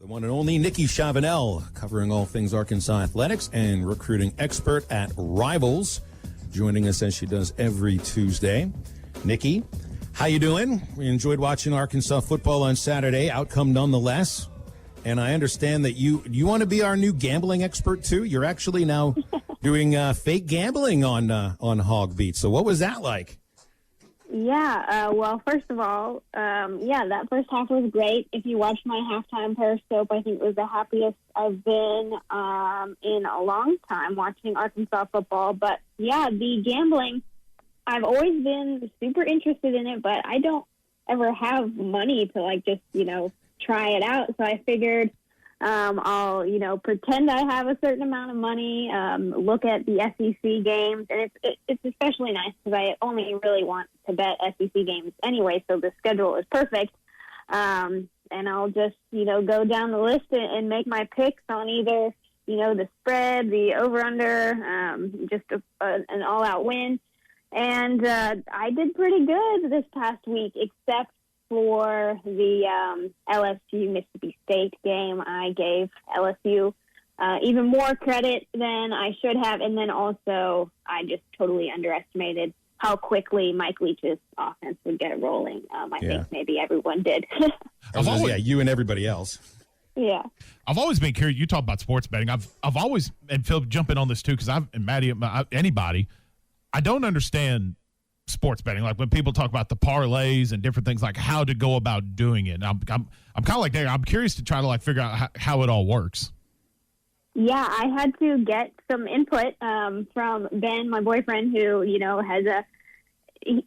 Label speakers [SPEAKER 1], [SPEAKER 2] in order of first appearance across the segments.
[SPEAKER 1] The one and only Nikki Chavanelle, covering all things Arkansas athletics and recruiting expert at Rivals, joining us as she does every Tuesday. Nikki, how you doing? We enjoyed watching Arkansas football on Saturday. Outcome nonetheless. And I understand that you want to be our new gambling expert too. You're actually now doing fake gambling on HawgBeat. So what was that like?
[SPEAKER 2] Yeah, well, first of all, that first half was great. If you watched my halftime Periscope, I think it was the happiest I've been in a long time watching Arkansas football. But, yeah, the gambling, I've always been super interested in it, but I don't ever have money to, just try it out. So I figured I'll, pretend I have a certain amount of money, look at the SEC games. And it's especially nice because I only really want to bet SEC games anyway, so the schedule is perfect. And I'll just, go down the list and make my picks on either, the spread, the over-under, just an all-out win. And I did pretty good this past week, except for the LSU Mississippi State game. I gave LSU even more credit than I should have, and then also I just totally underestimated how quickly Mike Leach's offense would get rolling. I think maybe everyone did.
[SPEAKER 1] You and everybody else.
[SPEAKER 2] Yeah.
[SPEAKER 3] I've always been curious. You talk about sports betting. I've always, and Phil, jump in on this too, because and Maddie, anybody, I don't understand sports betting, like when people talk about the parlays and different things, like how to go about doing it. I'm kind of like there. I'm curious to try to figure out how it all works.
[SPEAKER 2] Yeah, I had to get some input from Ben, my boyfriend, who has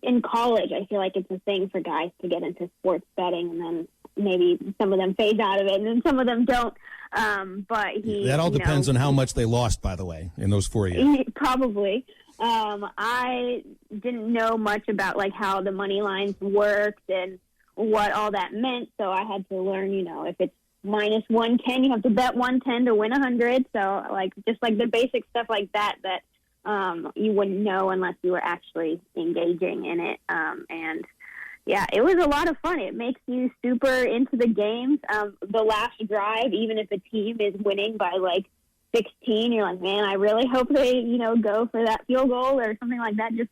[SPEAKER 2] in college. I feel like it's a thing for guys to get into sports betting, and then maybe some of them phase out of it, and then some of them don't. But
[SPEAKER 1] that all depends on how much they lost, by the way, in those 4 years.
[SPEAKER 2] Probably. I didn't know much about how the money lines worked and what all that meant. So I had to learn, if it's minus 110, you have to bet 110 to win 100. So just the basic stuff like that you wouldn't know unless you were actually engaging in it. And yeah, it was a lot of fun. It makes you super into the games. The last drive, even if a team is winning by 16, you're like, man, I really hope they, go for that field goal or something like that. Just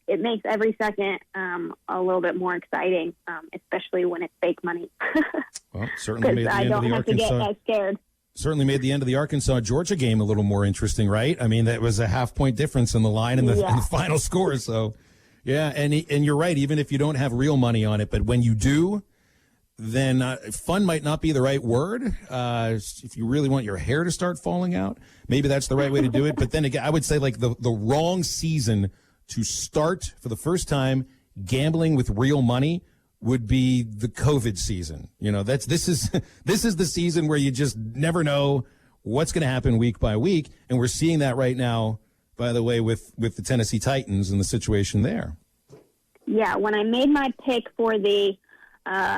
[SPEAKER 2] it makes every second a little bit more exciting, especially when it's fake money.
[SPEAKER 1] Well, certainly made the end of the Arkansas.
[SPEAKER 2] To get as scared.
[SPEAKER 1] Certainly made the end of the Arkansas-Georgia game a little more interesting, right? I mean, that was a half-point difference in the line and the final score. So, yeah, and you're right. Even if you don't have real money on it, but when you do, then fun might not be the right word. If you really want your hair to start falling out, maybe that's the right way to do it. But then again, I would say the wrong season to start for the first time gambling with real money would be the COVID season. This is the season where you just never know what's going to happen week by week. And we're seeing that right now, by the way, with the Tennessee Titans and the situation there.
[SPEAKER 2] Yeah. When I made my pick for the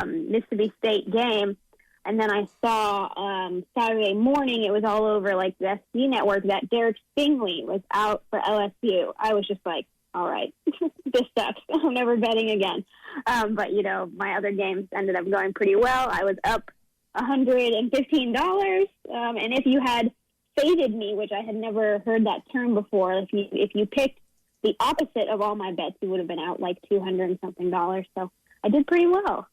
[SPEAKER 2] Mississippi State game, and then I saw Saturday morning, it was all over the SC network that Derek Stingley was out for LSU. I was just like, all right, this sucks. I'm never betting again. But my other games ended up going pretty well. I was up $115. And if you had faded me, which I had never heard that term before, if you picked the opposite of all my bets, you would have been out $200 and something. So I did pretty well.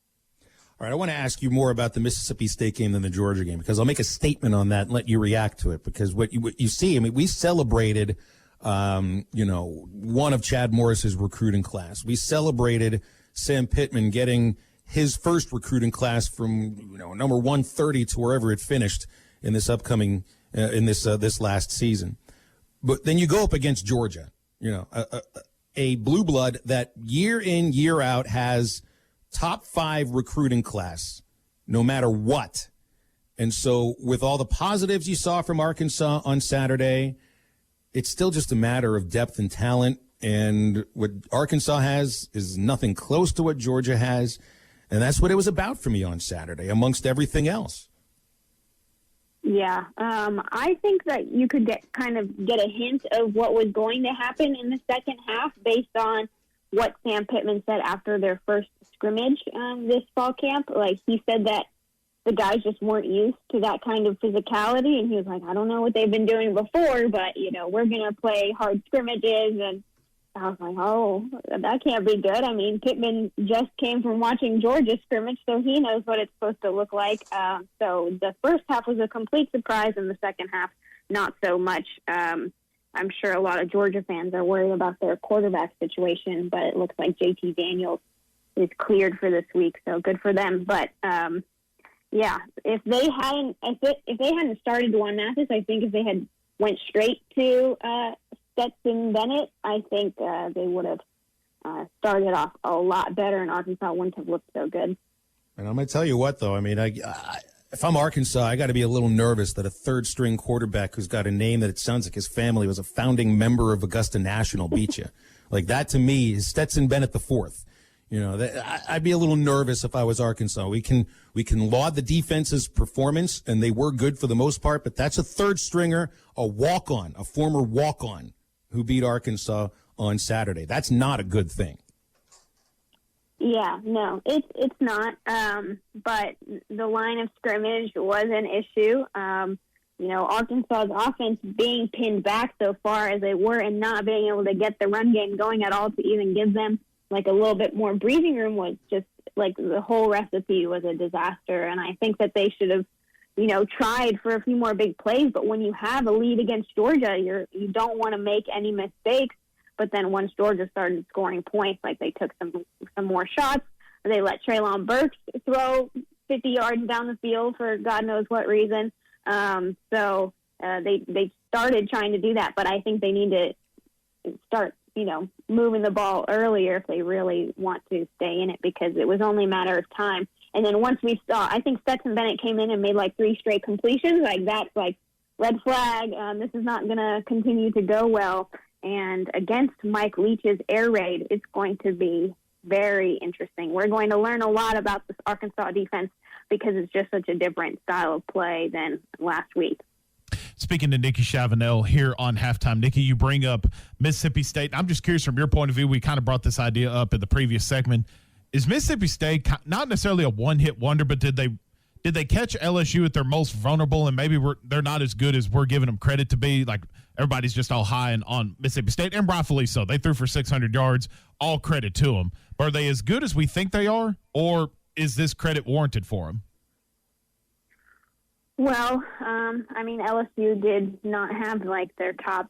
[SPEAKER 1] All right, I want to ask you more about the Mississippi State game than the Georgia game, because I'll make a statement on that and let you react to it. Because what you see, I mean, we celebrated, one of Chad Morris's recruiting class. We celebrated Sam Pittman getting his first recruiting class from number 130 to wherever it finished in this upcoming this last season. But then you go up against Georgia, a blue blood that year in, year out has top 5 recruiting class, no matter what. And so with all the positives you saw from Arkansas on Saturday, it's still just a matter of depth and talent. And what Arkansas has is nothing close to what Georgia has. And that's what it was about for me on Saturday, amongst everything else.
[SPEAKER 2] Yeah, I think that you could get a hint of what was going to happen in the second half based on what Sam Pittman said after their first scrimmage this fall camp. He said that the guys just weren't used to that kind of physicality. And he was like, I don't know what they've been doing before, but, we're going to play hard scrimmages. And I was like, oh, that can't be good. I mean, Pittman just came from watching Georgia scrimmage, so he knows what it's supposed to look like. So the first half was a complete surprise, and the second half, not so much. I'm sure a lot of Georgia fans are worried about their quarterback situation, but it looks like JT Daniels is cleared for this week, so good for them. But if they hadn't started Juan Mathis, I think if they had went straight to Stetson Bennett, I think they would have started off a lot better, and Arkansas wouldn't have looked so good.
[SPEAKER 1] And I'm going to tell you what, though. I mean, if I'm Arkansas, I got to be a little nervous that a third-string quarterback who's got a name that it sounds like his family was a founding member of Augusta National beat you. Like, that to me is Stetson Bennett the fourth. I'd be a little nervous if I was Arkansas. We can laud the defense's performance, and they were good for the most part, but that's a third stringer, a walk-on, a former walk-on who beat Arkansas on Saturday. That's not a good thing.
[SPEAKER 2] Yeah, no, it's not. But the line of scrimmage was an issue. Arkansas's offense being pinned back so far as they were and not being able to get the run game going at all to even give them like a little bit more breathing room was just like the whole recipe was a disaster. And I think that they should have, tried for a few more big plays. But when you have a lead against Georgia, you don't want to make any mistakes. But then once Georgia started scoring points, like they took some more shots, they let Treylon Burks throw 50 yards down the field for God knows what reason. So they started trying to do that, but I think they need to start, moving the ball earlier if they really want to stay in it, because it was only a matter of time. And then once we saw, I think Stetson Bennett came in and made like 3 straight completions. Like that's like red flag. This is not going to continue to go well. And against Mike Leach's air raid, it's going to be very interesting. We're going to learn a lot about this Arkansas defense because it's just such a different style of play than last week.
[SPEAKER 3] Speaking to Nikki Chavanelle here on Halftime. Nikki, you bring up Mississippi State. I'm just curious from your point of view, we kind of brought this idea up in the previous segment. Is Mississippi State not necessarily a one-hit wonder, but did they catch LSU at their most vulnerable, and maybe they're not as good as we're giving them credit to be? Like everybody's just all high on Mississippi State, and rightfully so. They threw for 600 yards, all credit to them. But are they as good as we think they are, or is this credit warranted for them?
[SPEAKER 2] Well, LSU did not have like their top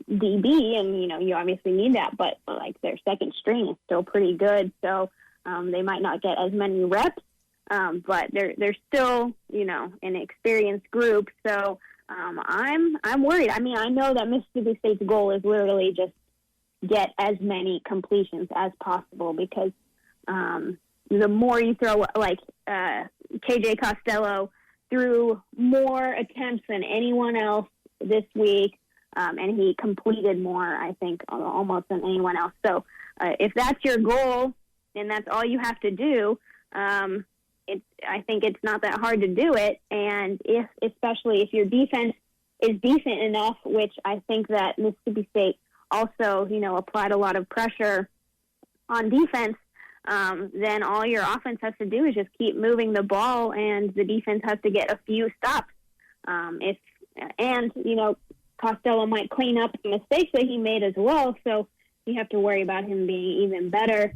[SPEAKER 2] DB, and you obviously need that, but like their second string is still pretty good, so they might not get as many reps, but they're still an experienced group. So I'm worried. I mean, I know that Mississippi State's goal is literally just get as many completions as possible, because the more you throw, like KJ Costello threw more attempts than anyone else this week, and he completed more, I think, almost than anyone else. So if that's your goal and that's all you have to do, I think it's not that hard to do it. And especially if your defense is decent enough, which I think that Mississippi State also, applied a lot of pressure on defense, then all your offense has to do is just keep moving the ball, and the defense has to get a few stops. Costello might clean up the mistakes that he made as well, so you have to worry about him being even better.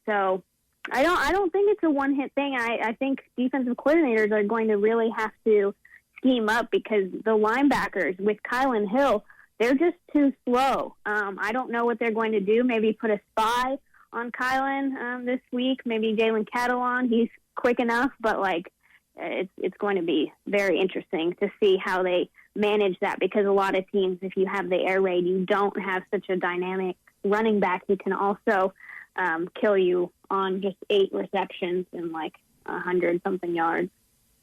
[SPEAKER 2] So I don't think it's a one-hit thing. I think defensive coordinators are going to really have to scheme up, because the linebackers with Kylan Hill, they're just too slow. I don't know what they're going to do. Maybe put a spy on Kylan this week. Maybe Jalen Catalon. He's quick enough, but it's going to be very interesting to see how they manage that, because a lot of teams, if you have the air raid, you don't have such a dynamic running back who can also kill you on just 8 receptions and 100-something yards.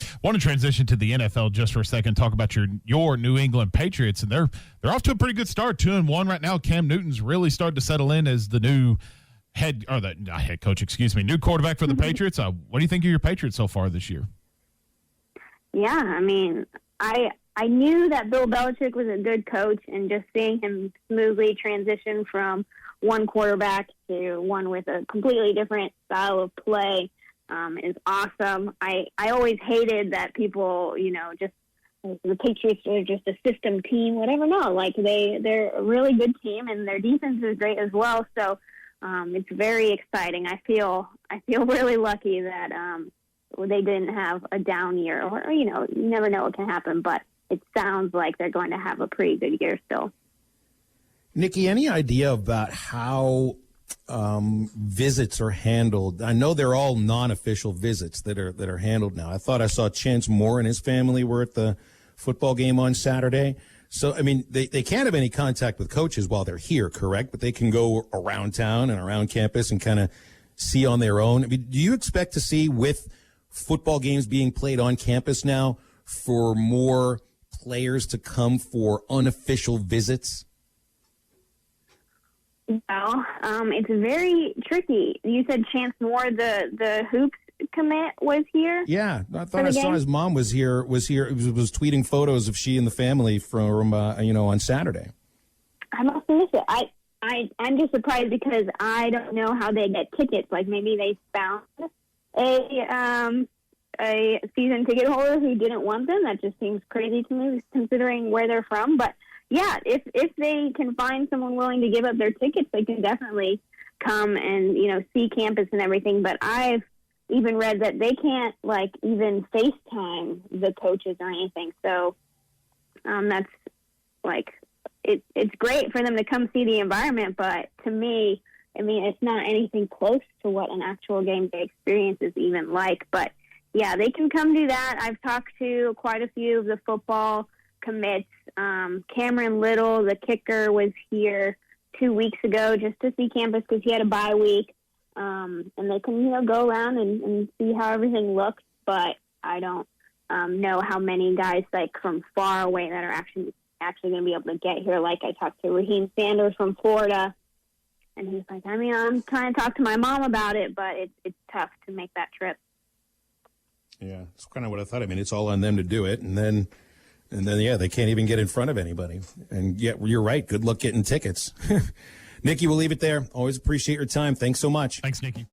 [SPEAKER 3] I want to transition to the NFL just for a second, talk about your New England Patriots, and they're off to a pretty good start, 2-1 right now. Cam Newton's really started to settle in as the new new quarterback for the Patriots. What do you think of your Patriots so far this year?
[SPEAKER 2] Yeah, I mean, I knew that Bill Belichick was a good coach, and just seeing him smoothly transition from one quarterback to one with a completely different style of play is awesome. I always hated that people, just the Patriots are just a system team, whatever. No, like they're a really good team, and their defense is great as well. So it's very exciting. I feel really lucky that they didn't have a down year, or you never know what can happen, but it sounds like they're going to have a pretty good year still.
[SPEAKER 1] Nikki, any idea about how visits are handled? I know they're all non-official visits that are handled now. I thought I saw Chance Moore and his family were at the football game on Saturday. So, I mean, they can't have any contact with coaches while they're here, correct? But they can go around town and around campus and kind of see on their own. I mean, do you expect to see, with football games being played on campus now, for more players to come for unofficial visits?
[SPEAKER 2] Well, it's very tricky. You said Chance Moore, the hoops commit, was here.
[SPEAKER 1] Yeah, I thought I saw his mom was here. Was tweeting photos of she and the family from on Saturday.
[SPEAKER 2] I must have missed it. I'm just surprised because I don't know how they get tickets. Like maybe they found a season ticket holder who didn't want them. That just seems crazy to me, considering where they're from. But yeah, if they can find someone willing to give up their tickets, they can definitely come and see campus and everything. But I've even read that they can't even FaceTime the coaches or anything. So that's it's great for them to come see the environment, but to me, I mean, it's not anything close to what an actual game day experience is even like. But yeah, they can come do that. I've talked to quite a few of the football commits. Cameron Little, the kicker, was here 2 weeks ago just to see campus because he had a bye week. And they can, go around and see how everything looks. But I don't know how many guys from far away that are actually going to be able to get here. Like I talked to Raheem Sanders from Florida, and he's like, I mean, I'm trying to talk to my mom about it, but it's tough to make that trip.
[SPEAKER 1] Yeah, it's kind of what I thought. I mean, it's all on them to do it, and then yeah, they can't even get in front of anybody. And yeah, you're right. Good luck getting tickets. Nikki, we'll leave it there. Always appreciate your time. Thanks so much.
[SPEAKER 3] Thanks, Nikki.